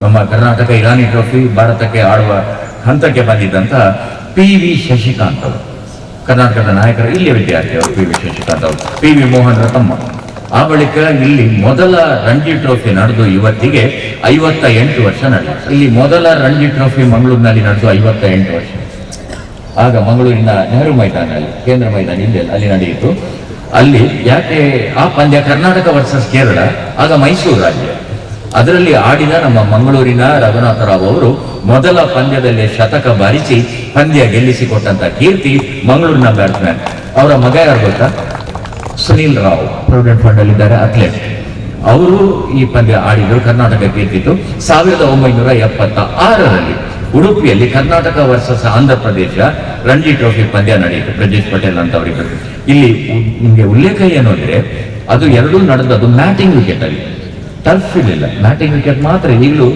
ನಮ್ಮ ಕರ್ನಾಟಕ ಇರಾನಿ ಟ್ರೋಫಿ ಭಾರತಕ್ಕೆ ಆಡುವ ಹಂತಕ್ಕೆ ಬಂದಿದ್ದಂತಹ PV ಶಶಿಕಾಂತ್ ಅವರು, ಕರ್ನಾಟಕದ ನಾಯಕರು, ಇಲ್ಲಿಯ ವಿದ್ಯಾರ್ಥಿ ಅವರು PV ಶಶಿಕಾಂತ್ ಅವರು, PV ಮೋಹನ್ ತಮ್ಮ. ಆ ಬಳಿಕ ಇಲ್ಲಿ ಮೊದಲ ರಣಜಿ ಟ್ರೋಫಿ ನಡೆದು ಇವತ್ತಿಗೆ 58 ವರ್ಷ ನಡೆಯಿತು. ಇಲ್ಲಿ ಮೊದಲ ರಣಜಿ ಟ್ರೋಫಿ ಮಂಗಳೂರಿನಲ್ಲಿ ನಡೆದು 58 ವರ್ಷ. ಆಗ ಮಂಗಳೂರಿನ ನೆಹರು ಮೈದಾನಲ್ಲಿ, ಕೇಂದ್ರ ಮೈದಾನ ಇಲ್ಲಿ ಅಲ್ಲಿ ನಡೆಯಿತು. ಅಲ್ಲಿ ಯಾಕೆ ಆ ಪಂದ್ಯ ಕರ್ನಾಟಕ ವರ್ಸಸ್ ಕೇರಳ, ಆಗ ಮೈಸೂರು ರಾಜ್ಯ, ಅದರಲ್ಲಿ ಆಡಿದ ನಮ್ಮ ಮಂಗಳೂರಿನ ರಘುನಾಥರಾವ್ ಅವರು ಮೊದಲ ಪಂದ್ಯದಲ್ಲಿ ಶತಕ ಬಾರಿಸಿ ಪಂದ್ಯ ಗೆಲ್ಲಿಸಿಕೊಟ್ಟಂತ ಕೀರ್ತಿ ಮಂಗಳೂರಿನ ಬ್ಯಾಟ್ಸ್ಮನ್. ಅವರ ಮಗ ಯಾರು ಗೊತ್ತಾ? ಸುನೀಲ್ ರಾವ್, ಪ್ರಾವಿಡೆಂಟ್ ಫಂಡ್ ಅಲ್ಲಿ ಇದ್ದಾರೆ, ಅಥ್ಲೆಟ್. ಅವರು ಈ ಪಂದ್ಯ ಆಡಿದ್ರು, ಕರ್ನಾಟಕ ಗೆದ್ದಿತ್ತು. 1976ರಲ್ಲಿ ಉಡುಪಿಯಲ್ಲಿ ಕರ್ನಾಟಕ ವರ್ಸಸ್ ಆಂಧ್ರ ಪ್ರದೇಶ ರಣಜಿ ಟ್ರೋಫಿ ಪಂದ್ಯ ನಡೆಯಿತು, ಬ್ರಜೇಶ್ ಪಟೇಲ್ ಅಂತ ಅವರಿಗೆ. ಇಲ್ಲಿ ನಿಮಗೆ ಉಲ್ಲೇಖ ಏನು ಅಂದ್ರೆ, ಅದು ಎರಡೂ ನಡೆದದ್ದು ಮ್ಯಾಟಿಂಗ್ ವಿಕೆಟ್ ಅಲ್ಲಿ, ಟರ್ಫ್ ಇರಲಿಲ್ಲ. ಮ್ಯಾಟಿಂಗ್ ವಿಕೆಟ್ ಮಾತ್ರ ಈಗಲೂ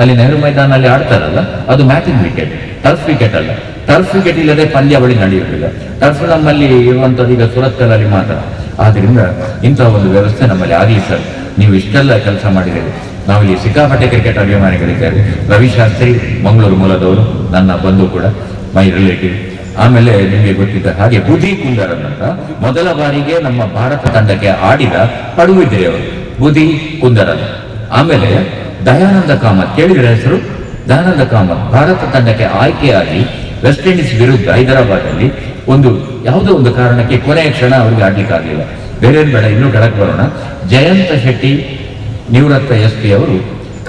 ಅಲ್ಲಿ ನೆಹರು ಮೈದಾನಲ್ಲಿ ಆಡ್ತಾರಲ್ಲ, ಅದು ಮ್ಯಾಟಿಂಗ್ ವಿಕೆಟ್, ಟರ್ಫ್ ವಿಕೆಟ್ ಅಲ್ಲ. ಟರ್ಫ್ ವಿಕೆಟ್ ಇಲ್ಲದೆ ಪಂದ್ಯಾವಳಿ ನಡೆಯುವುದಿಲ್ಲ. ಟರ್ಫ್ ನಮ್ಮಲ್ಲಿ ಇರುವಂತದ್ದು ಈಗ ಸುರತ್ಕಲಲ್ಲಿ ಮಾತ್ರ. ಆದ್ರಿಂದ ಇಂತಹ ಒಂದು ವ್ಯವಸ್ಥೆ ನಮ್ಮಲ್ಲಿ ಆಗಲಿ ಸರ್. ನೀವು ಇಷ್ಟೆಲ್ಲ ಕೆಲಸ ಮಾಡಿದ್ದೀರಿ. ನಾವಿಲ್ಲಿ ಸಿಕ್ಕಾಪಟ್ಟೆ ಕ್ರಿಕೆಟ್ ಅಭಿಮಾನಿಗಳಿದ್ದಾರೆ. ರವಿಶಾಸ್ತ್ರಿ ಮಂಗಳೂರು ಮೂಲದವರು, ನನ್ನ ಬಂಧು ಕೂಡ, ಮೈ ರಿಲೇಟಿವ್. ಆಮೇಲೆ ನಿಮಗೆ ಗೊತ್ತಿದ್ದ ಹಾಗೆ ಬುಧಿ ಕುಂದರನ್ ಅಂತ ಮೊದಲ ಬಾರಿಗೆ ನಮ್ಮ ಭಾರತ ತಂಡಕ್ಕೆ ಆಡಿದ ಪಡುಬಿದ್ರಿ ಅವರು, ಬುಧಿ ಕುಂದರನ್. ಆಮೇಲೆ ದಯಾನಂದ ಕಾಮತ್, ಕೇಳಿದ್ರೆ ಹೆಸರು? ದಯಾನಂದ ಕಾಮತ್ ಭಾರತ ತಂಡಕ್ಕೆ ಆಯ್ಕೆಯಾಗಿ ವೆಸ್ಟ್ ಇಂಡೀಸ್ ವಿರುದ್ಧ ಹೈದರಾಬಾದ್ ಅಲ್ಲಿ ಯಾವುದೋ ಒಂದು ಕಾರಣಕ್ಕೆ ಕೊನೆಯ ಕ್ಷಣ ಅವರಿಗೆ ಆಡ್ಲಿಕ್ಕೆ ಆಗಲಿಲ್ಲ. ಬೇರೆ ಬೇಡ, ಇನ್ನೂ ಕೆಳಕ್ಕೆ ಬರೋಣ. ಜಯಂತ ಶೆಟ್ಟಿ, ನಿವೃತ್ತ SP ಅವರು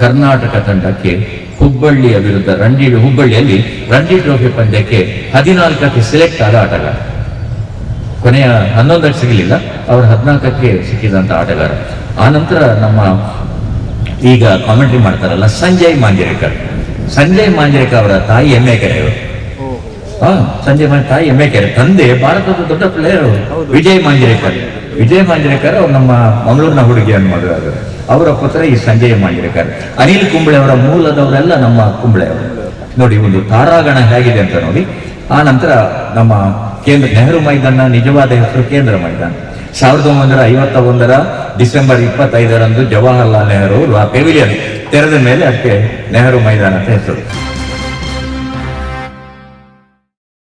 ಕರ್ನಾಟಕ ತಂಡಕ್ಕೆ ಹುಬ್ಬಳ್ಳಿಯ ವಿರುದ್ಧ ಹುಬ್ಬಳ್ಳಿಯಲ್ಲಿ ರಣಜಿ ಟ್ರೋಫಿ ಪಂದ್ಯಕ್ಕೆ 14ಕ್ಕೆ ಸಿಲೆಕ್ಟ್ ಆದ ಆಟಗಾರ. ಕೊನೆಯ 11ಕ್ಕೆ ಸಿಗಲಿಲ್ಲ, ಅವರು 14ಕ್ಕೆ ಸಿಕ್ಕಿದಂತ ಆಟಗಾರ. ಆ ನಂತರ ನಮ್ಮ ಈಗ ಕಾಮೆಂಟ್ರಿ ಮಾಡ್ತಾರಲ್ಲ ಸಂಜಯ್ ಮಾಂಜರೇಕರ್ ಅವರ ತಾಯಿ ಎಮ್ಮೆಕೆರೆ ಅವರು. ಸಂಜಯ್ ತಾಯಿ ಎಮ್ಮೆಕೆರೆ, ತಂದೆ ಭಾರತದ ದೊಡ್ಡ ಪ್ಲೇಯರ್ ವಿಜಯ್ ಮಾಂಜರೇಕರ್ ಅವ್ರು ನಮ್ಮ ಮಂಗಳೂರಿನ ಹುಡುಗಿಯನ್ನು ಮದುವೆ. ಅವರ ಪುತ್ರ ಈ ಸಂಜಯ್ ಮಾಂಜರೇಕರ್. ಅನಿಲ್ ಕುಂಬ್ಳೆ ಅವರ ಮೂಲದವರೆಲ್ಲ ನಮ್ಮ ಕುಂಬ್ಳೆ ಅವರು. ನೋಡಿ ಒಂದು ತಾರಾಗಣ ಹೇಗಿದೆ ಅಂತ ನೋಡಿ. ಆ ನಂತರ ನಮ್ಮ ನೆಹರು ಮೈದಾನ ನಿಜವಾದ ಹೆಸರು ಕೇಂದ್ರ ಮೈದಾನ. 1951ರ ಡಿಸೆಂಬರ್ 25ರಂದು ಜವಾಹರ್ಲಾಲ್ ನೆಹರು ಆ ಪೆವಿಲಿಯನ್ ತೆರೆದ ಮೇಲೆ ಅದಕ್ಕೆ ನೆಹರು ಮೈದಾನ ಅಂತ ಹೆಸರು.